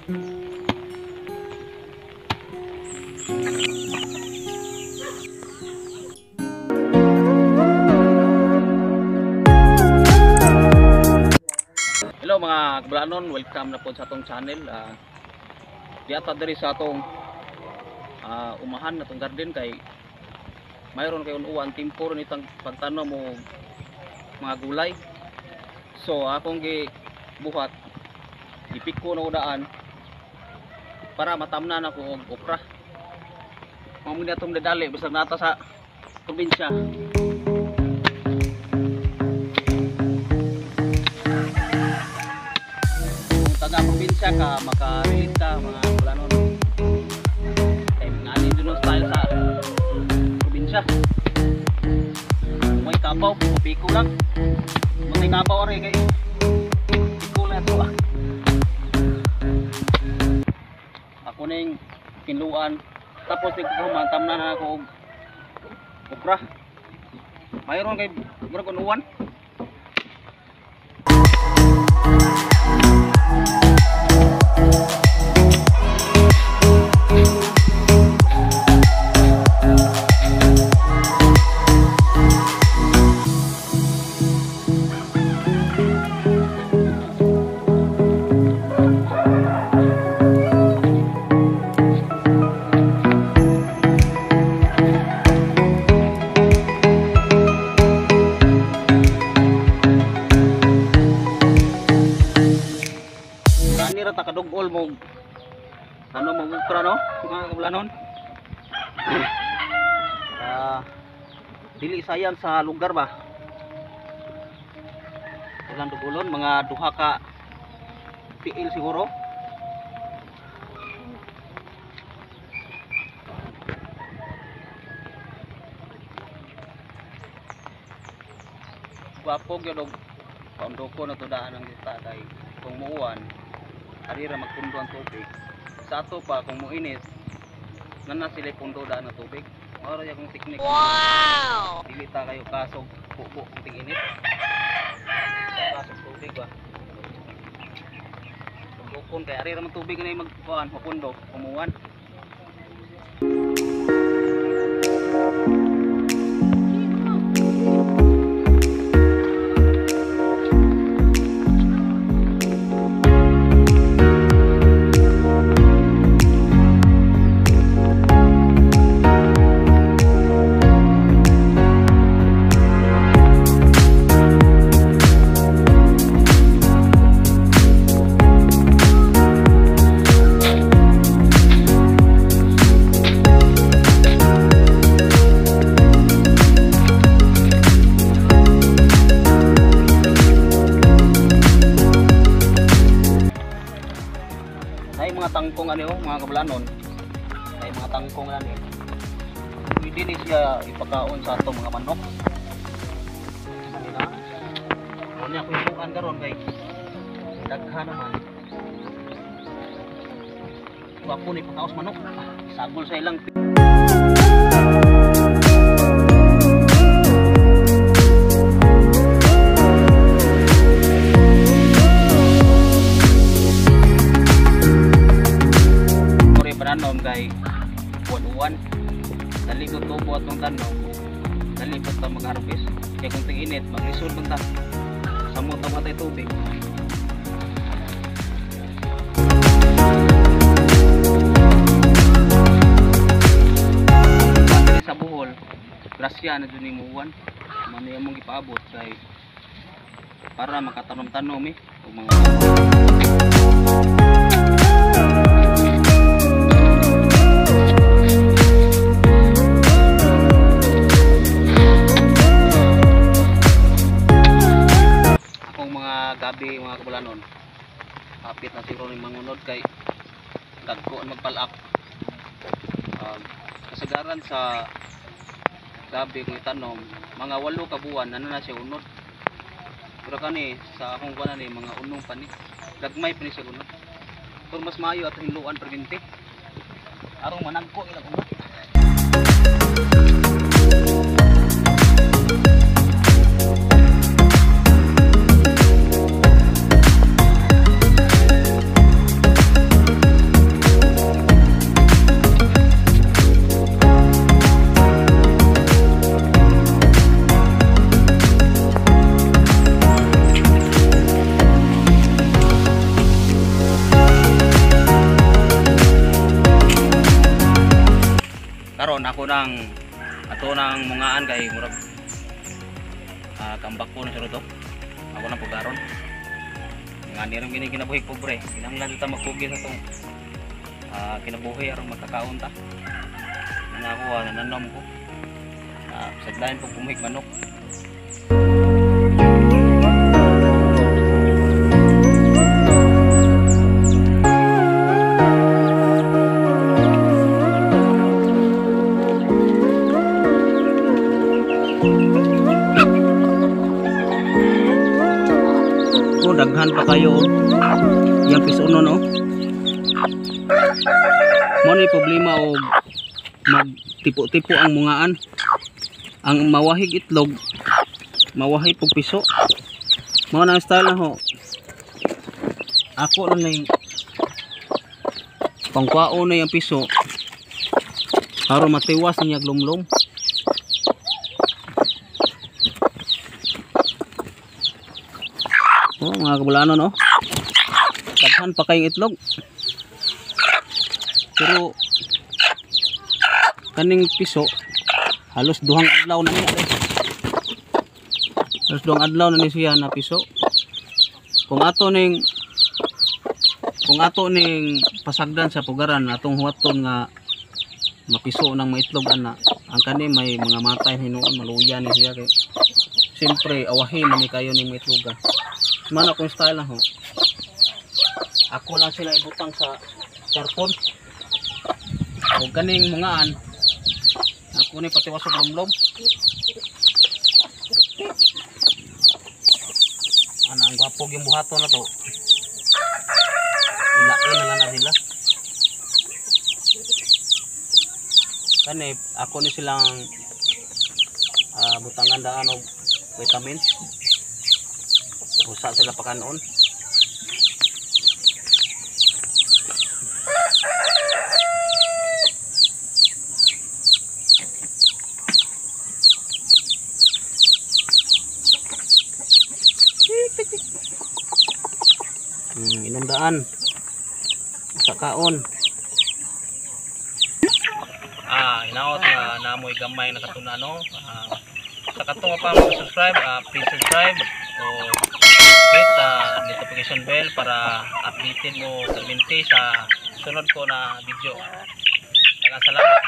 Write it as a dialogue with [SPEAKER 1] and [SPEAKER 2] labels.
[SPEAKER 1] Hello mga kabalanon, welcome na po sa atong channel. Diata diri sa atong umahan na itong garden kay mayroon kayo uwan timpor nitang pagtanom mo mga gulay. So akong gibuhat ipik ko na udaan para matamnan ako og okra. Mao na itong dadali basta nata sa probinsya. Kung taga probinsya ka, makarelate ka mga kabalanon. Kay nga din style sa probinsya. May kapaw, piko lang. May kapaw rin kay piko lang ito. Ako na yung kinluan. Tapos mantam na ako og okra. Mayroon kay murag unuan. Takadugol mo ano mo ukra no mga kabalanon. Dili sayang sa lugar ba ilang dugulon mga duha ka PL siguro. Gwapo gyud og paundo ko na tudaan ang kita kay kung muuwan arira magpundo ang tubig. Sa ato pa kung muinit nana sila pundo daan ng tubig. Mao ra akong teknik. Wow! Dili ta kayo kasog bubo kung init. Kasog tubig ba. Tubukon kay arira man tubig na magkuan mapundo kumuwan. Mga tangkong ano mga kabalanon ay mga tangkong ano pwede ni siya ipakaon sa atong mga manok kanina kunya ko ipukan karon kay daghan naman wapo ni pakaos manok sagol sa ilang tanom kay uwan-uwan dali ko tubo atong tanom dali pa ta mag-harvest kay kung ting init maglisod man ta samot ang matay tubig. Sa Bohol grasya na dun yung uwan man yung ipaabot kay para makatanom-tanom o mga gabi mga kabalanon hapit na siguro ng mangunod kay dagko magpalak. Kasagaran sa gabi kung itanom mga 8 ka buwan na siya unod pero kani sa akong kuan ni mga unong pani gagmay pa ni siya unod pero mas maayo at hinluan perginti arong managko ilang unod. nang mungaan kay murag kambak ko na sa to. Ako nang pugaron. Nga ni ron gini kinabuhi pobre. Kinahanglan ta magpugi sa tong kinabuhi aron makakaon ta. Nga ako nananom ko. Sagdayan po pumuhik manok. Daghan pa kayo yung pisonon no. Mo ni problema og magtipo-tipo ang mungaan. Ang mawahig itlog, mawahig pug piso. Mao na ang style na ho. Ako lang ning pangkwao na yung piso. Aron matiwas niya glumlum. Oh, mga kabulano no. Daghan pa kayong itlog. Pero kaning piso halos duhang adlaw na niya. Halos duhang adlaw na ni siya na piso. Kung ato ning pasagdan sa pugaran atong huwaton nga mapiso ng maitlog ana. Ang kani may mga matay hinuon maluya ni siya kay siyempre awahin man ni kayo ning maitlogan. Mana akong style na ho. Ako lang sila ibutang sa karton. O kaning mungaan. Ako ni patiwas og lumlom. Ana ang gwapo yung buhaton na to. Ilain na lang na sila. Kani ako ni silang butangan daan og vitamins. Usa sila pakanon. Inandaan sa kaon. Hinaot na namoy gamay na katunano. Sa katong pa mag-subscribe, please subscribe o hit notification bell para updatein mo permente sa sunod ko na video. Salamat.